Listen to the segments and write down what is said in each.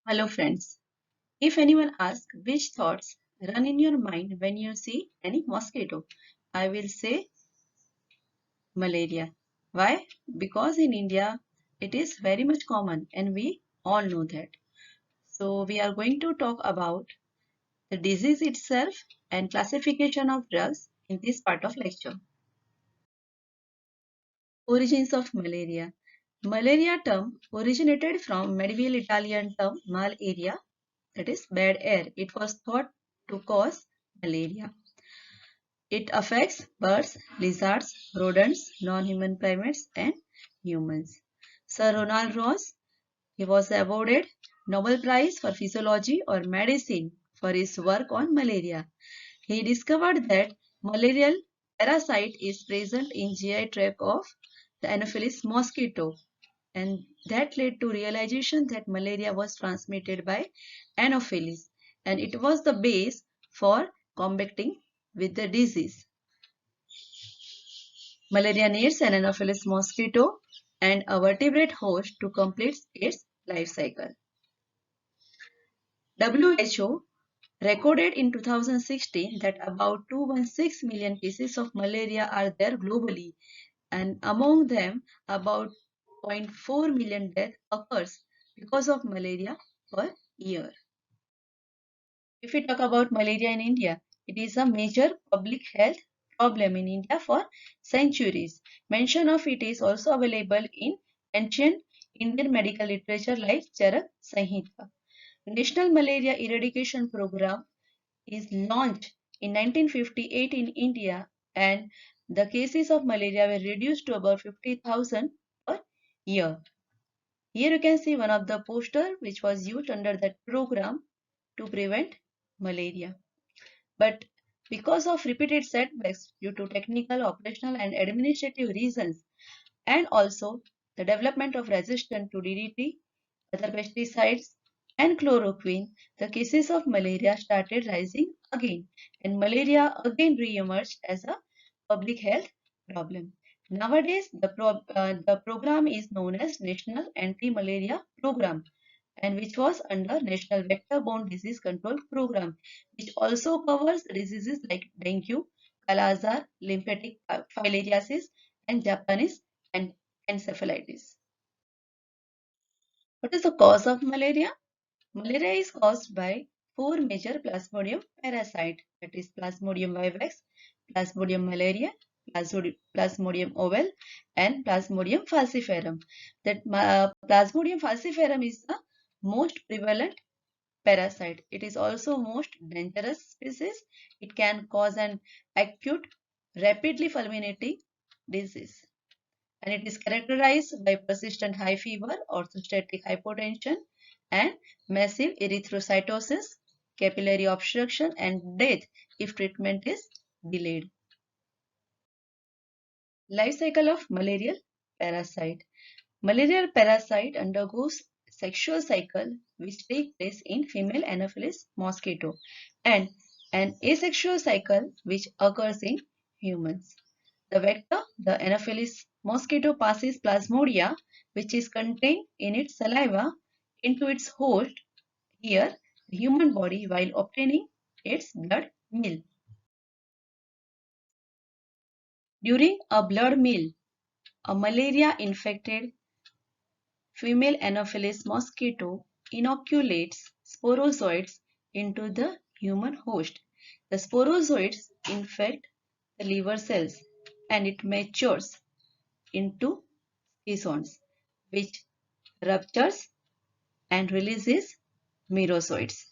Hello friends. If anyone asks which thoughts run in your mind when you see any mosquito, I will say malaria. Why? Because in India it is very much common and we all know that. So we are going to talk about the disease itself and classification of drugs in this part of lecture. Origins of malaria. Malaria term originated from medieval Italian term malaria, that is bad air. It was thought to cause malaria. It affects birds, lizards, rodents, non-human primates, and humans. Sir Ronald Ross, he was awarded Nobel Prize for Physiology or Medicine for his work on malaria. He discovered that malarial parasite is present in GI tract of the Anopheles mosquito, and that led to realization that malaria was transmitted by Anopheles, and it was the base for combating with the disease. Malaria needs an Anopheles mosquito and a vertebrate host to complete its life cycle. WHO recorded in 2016 that about 216 million cases of malaria are there globally, and among them about 0.4 million deaths occurs because of malaria per year. If we talk about malaria in India, it is a major public health problem in India for centuries. Mention of it is also available in ancient Indian medical literature like Charak Samhita. National Malaria Eradication Program is launched in 1958 in India, and the cases of malaria were reduced to about 50,000 per year. Here you can see one of the poster which was used under that program to prevent malaria. But because of repeated setbacks due to technical, operational and administrative reasons, and also the development of resistance to DDT, other pesticides and chloroquine, the cases of malaria started rising again, and malaria again re-emerged as a public health problem. Nowadays, the program is known as National Anti-Malaria Program, and which was under National Vector-Borne Disease Control Program, which also covers diseases like dengue, Kala-Azar, lymphatic filariasis, and Japanese encephalitis. What is the cause of malaria? Malaria is caused by four major Plasmodium parasites, that is Plasmodium vivax, Plasmodium malaria, Plasmodium ovale, and Plasmodium falciparum. That Plasmodium falciparum is the most prevalent parasite. It is also most dangerous species. It can cause an acute, rapidly fulminating disease, and it is characterized by persistent high fever, orthostatic hypotension, and massive erythrocytosis, capillary obstruction, and death if treatment is delayed. Life cycle of malarial parasite. Malarial parasite undergoes sexual cycle which take place in female Anopheles mosquito, and an asexual cycle which occurs in humans. The vector, the Anopheles mosquito, passes plasmodia, which is contained in its saliva, into its host, here the human body, while obtaining its blood meal. During a blood meal, a malaria-infected female Anopheles mosquito inoculates sporozoites into the human host. The sporozoites infect the liver cells, and it matures into schizones, which ruptures and releases merozoites.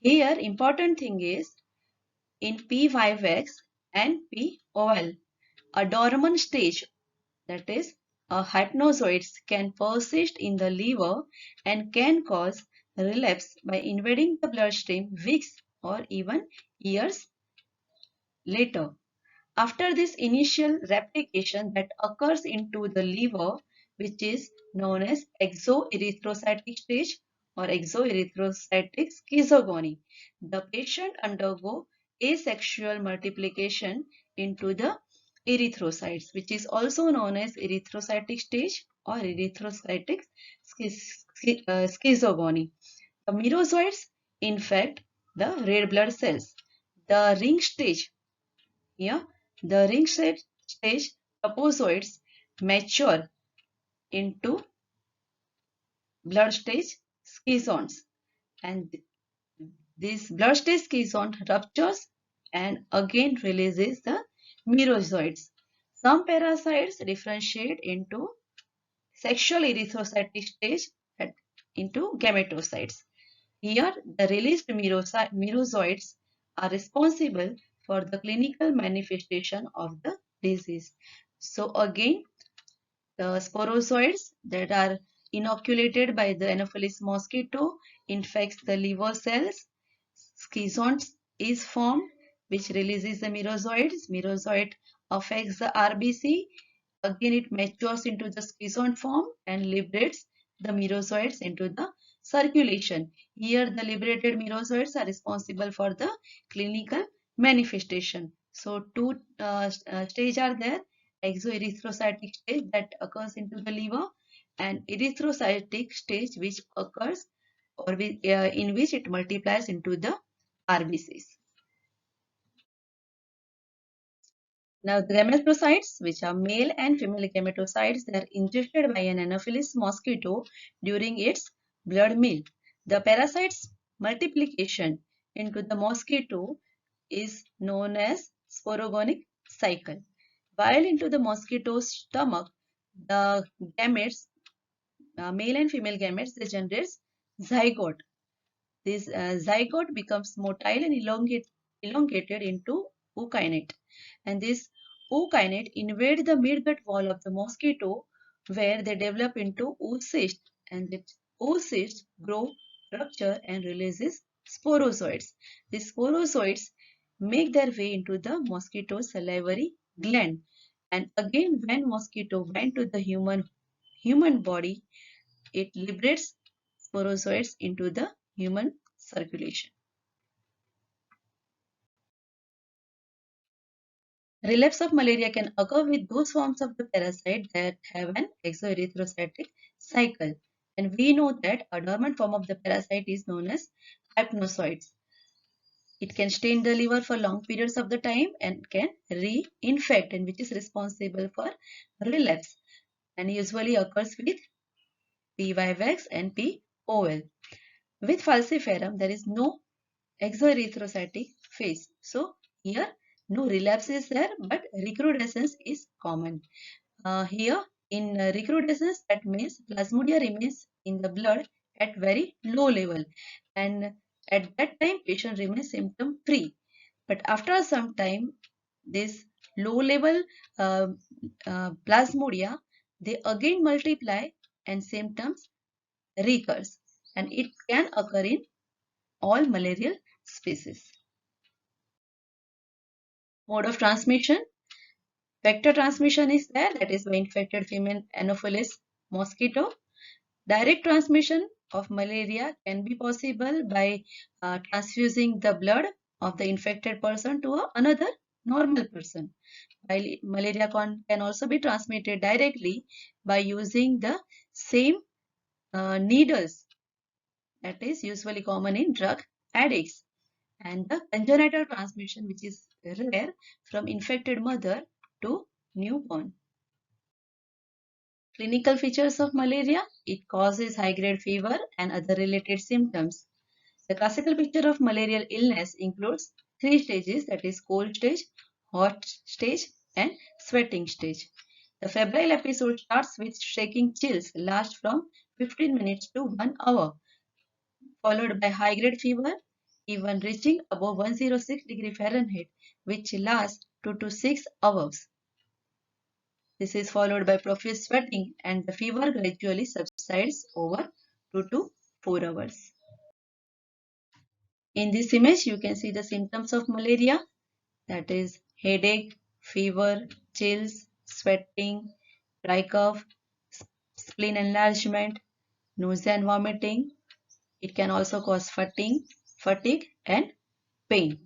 Here, important thing is in P. vivax and P. ovale, a dormant stage, that is, hypnozoites can persist in the liver and can cause relapse by invading the bloodstream weeks or even years later. After this initial replication that occurs into the liver, which is known as exoerythrocytic stage or exoerythrocytic schizogony, the patient undergo asexual multiplication into the erythrocytes, which is also known as erythrocytic stage or erythrocytic schizogony. The merozoites infect the red blood cells. The ring stage, here, the ring stage trophozoites mature into blood stage schizones, and this blood stage schizone ruptures and again releases the merozoites. Some parasites differentiate into sexual erythrocytic stage and into gametocytes. Here, the released merozoites are responsible for the clinical manifestation of the disease. So again, the sporozoites that are inoculated by the Anopheles mosquito infects the liver cells. Schizont is formed, which releases the merozoites. Merozoite affects the RBC. Again, it matures into the schizont form and liberates the merozoites into the circulation. Here, the liberated merozoites are responsible for the clinical manifestation. So, two stages are there: exoerythrocytic stage that occurs into the liver, and erythrocytic stage which occurs or in which it multiplies into the RBCs. Now, the gametocytes, which are male and female gametocytes, they are injected by an Anopheles mosquito during its blood meal. The parasite's multiplication into the mosquito is known as sporogonic cycle. While into the mosquito's stomach, the gametes, male and female gametes, they generate zygote. This zygote becomes motile and elongated into ookinete, and this ookinete invade the midgut wall of the mosquito, where they develop into oocysts, and the oocysts grow, rupture, and releases sporozoites. These sporozoites make their way into the mosquito's salivary gland, and again, when mosquito went to the human body, it liberates sporozoites into the human circulation. Relapse of malaria can occur with those forms of the parasite that have an exoerythrocytic cycle. And we know that a dormant form of the parasite is known as hypnozoites. It can stay in the liver for long periods of the time and can reinfect, and which is responsible for relapse, and usually occurs with P. vivax and P. oval. With falciparum, there is no exoerythrocytic phase. So here no relapse is there, but recrudescence is common. Here in recrudescence, that means plasmodia remains in the blood at very low level, and at that time patient remains symptom free. But after some time, this low level plasmodia, they again multiply and symptoms recurs, and it can occur in all malarial species. Mode of transmission. Vector transmission is there, that is by infected female Anopheles mosquito. Direct transmission of malaria can be possible by transfusing the blood of the infected person to another normal person. While malaria can also be transmitted directly by using the same needles that is usually common in drug addicts. And the congenital transmission, which is rare, from infected mother to newborn. Clinical features of malaria: it causes high-grade fever and other related symptoms. The classical picture of malarial illness includes three stages, that is cold stage, hot stage, and sweating stage. The febrile episode starts with shaking chills, lasts from 15 minutes to 1 hour, followed by high-grade fever, even reaching above 106 degree Fahrenheit, which lasts 2 to 6 hours. This is followed by profuse sweating, and the fever gradually subsides over 2 to 4 hours. In this image, you can see the symptoms of malaria, that is headache, fever, chills, sweating, dry cough, spleen enlargement, nausea and vomiting. It can also cause fatigue and pain.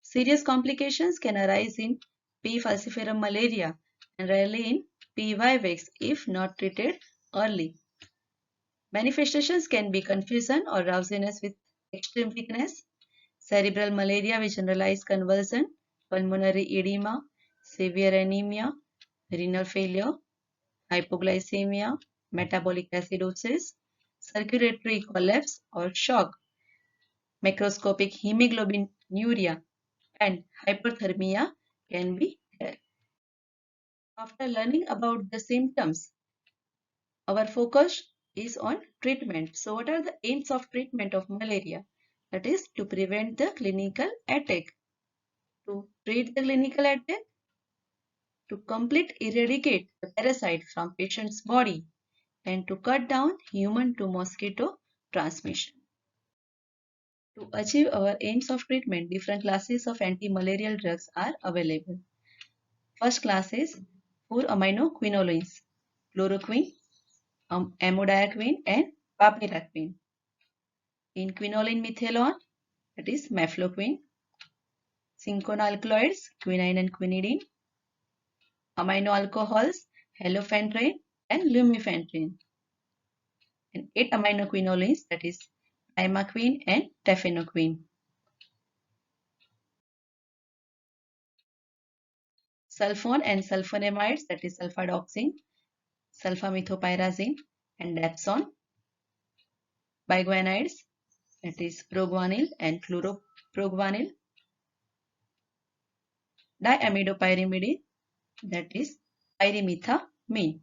Serious complications can arise in P. falciparum malaria and rarely in P. vivax if not treated early. Manifestations can be confusion or drowsiness with extreme weakness, cerebral malaria with generalized convulsion, pulmonary edema, severe anemia, renal failure, hypoglycemia, metabolic acidosis, circulatory collapse or shock, macroscopic hemoglobinuria, and hyperthermia can be there. After learning about the symptoms, our focus is on treatment. So what are the aims of treatment of malaria? That is to prevent the clinical attack, to treat the clinical attack, to complete eradicate the parasite from patient's body, and to cut down human to mosquito transmission. To achieve our aims of treatment, different classes of anti-malarial drugs are available. First class is 4-aminoquinolines, chloroquine, amodiaquine, and papiraquine. In quinoline methalon, that is mefloquine, cinchona alkaloids, quinine and quinidine, amino alcohols, halofentane and lumefantrine, and 8-aminoquinolines, that is primaquine and tafenoquine. Sulfone and sulfonamides, that is sulfadoxine, sulfamethopirazine, and dapsone. Biguanides, that is proguanil and chloroproguanil. Diamidopyrimidine, that is pyrimethamine.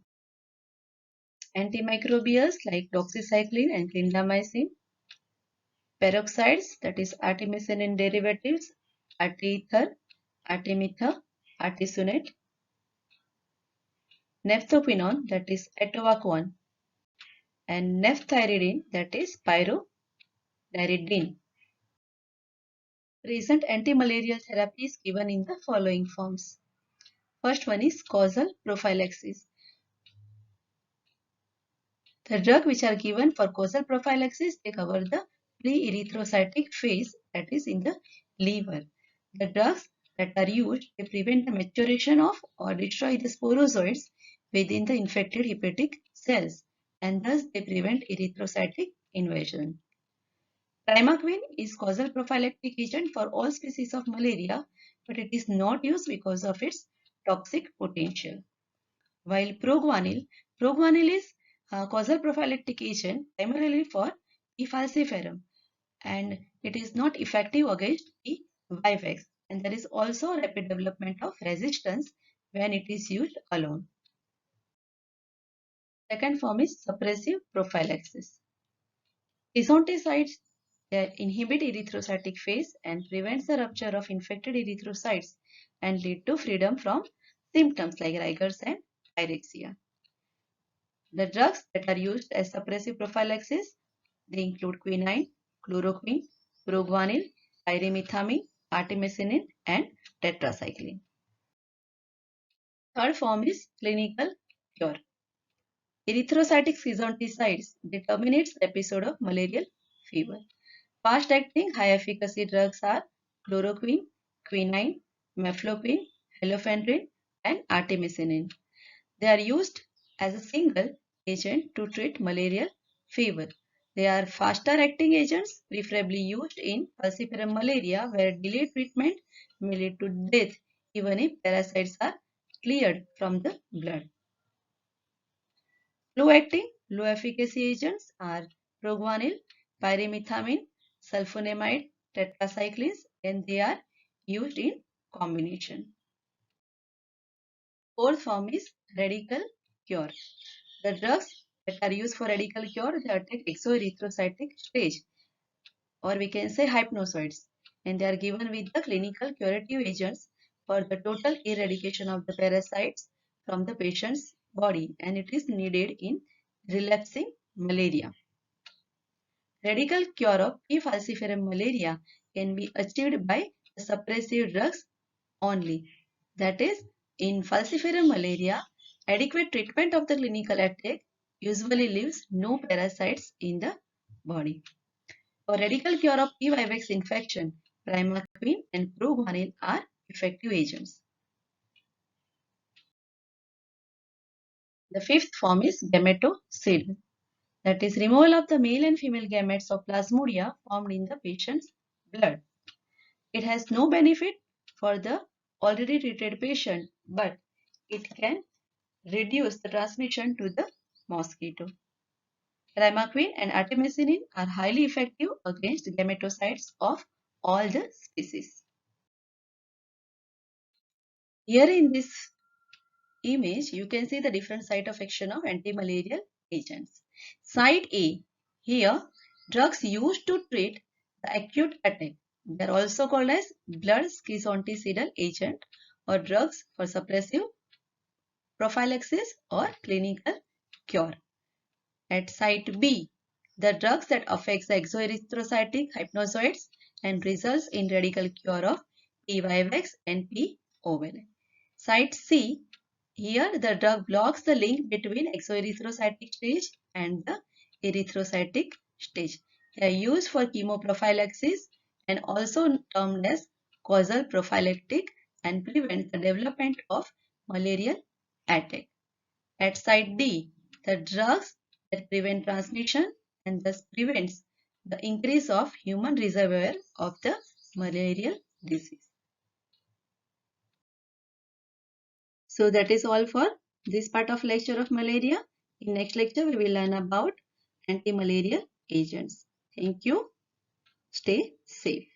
Antimicrobials like doxycycline and clindamycin. Peroxides, that is artemisinin derivatives, arteether, artemether, artesunate. Nephthopinone, that is atovaquone, and nephthyridine, that is pyrodyridine. Recent antimalarial therapy is given in the following forms. First one is causal prophylaxis. The drugs which are given for causal prophylaxis, they cover the pre-erythrocytic phase, that is in the liver. The drugs that are used, they prevent the maturation of or destroy the sporozoites within the infected hepatic cells, and thus they prevent erythrocytic invasion. Primaquine is causal prophylactic agent for all species of malaria, but it is not used because of its toxic potential. While proguanil is a causal prophylactic agent primarily for E. falciparum, and it is not effective against E. vivax, and there is also rapid development of resistance when it is used alone. Second form is suppressive prophylaxis. Isoticides inhibit erythrocytic phase and prevents the rupture of infected erythrocytes and lead to freedom from symptoms like rigors and pyrexia. The drugs that are used as suppressive prophylaxis, they include quinine, chloroquine, proguanil, pyrimethamine, artemisinin, and tetracycline. Third form is clinical cure. Erythrocytic schizonticides, they terminate the episode of malarial fever. Fast-acting, high-efficacy drugs are chloroquine, quinine, mefloquine, halofentane, and artemisinin. They are used as a single agent to treat malarial fever. They are faster-acting agents, preferably used in falciparum malaria, where delayed treatment may lead to death even if parasites are cleared from the blood. Low-acting, low-efficacy agents are proguanil, pyrimethamine, sulfonamide, tetracyclines, and they are used in combination. Fourth form is radical cure. The drugs that are used for radical cure, they attack exoerythrocytic stage, or we can say hypnosoids, and they are given with the clinical curative agents for the total eradication of the parasites from the patient's body, and it is needed in relapsing malaria. Radical cure of P. falciparum malaria can be achieved by suppressive drugs only. That is, in falciparum malaria, adequate treatment of the clinical attack usually leaves no parasites in the body. For radical cure of P. vivax infection, primaquine and proguanil are effective agents. The fifth form is gametocid. That is removal of the male and female gametes of plasmodia formed in the patient's blood. It has no benefit for the already treated patient, but it can reduce the transmission to the mosquito. Primaquine and artemisinin are highly effective against gametocytes of all the species. Here in this image, you can see the different site of action of antimalarial agents. Site A, here drugs used to treat the acute attack. They are also called as blood schizonticidial agent or drugs for suppressive prophylaxis or clinical cure. At site B, the drugs that affects the exoerythrocytic hypnozoites and results in radical cure of P. vivax and P. ovale. Site C, here the drug blocks the link between exoerythrocytic stage and the erythrocytic stage. They are used for chemoprophylaxis and also termed as causal prophylactic and prevent the development of malarial attack. At site D, the drugs that prevent transmission and thus prevents the increase of human reservoir of the malarial disease. So that is all for this part of lecture of malaria. In next lecture, we will learn about anti-malarial agents. Thank you. Stay safe.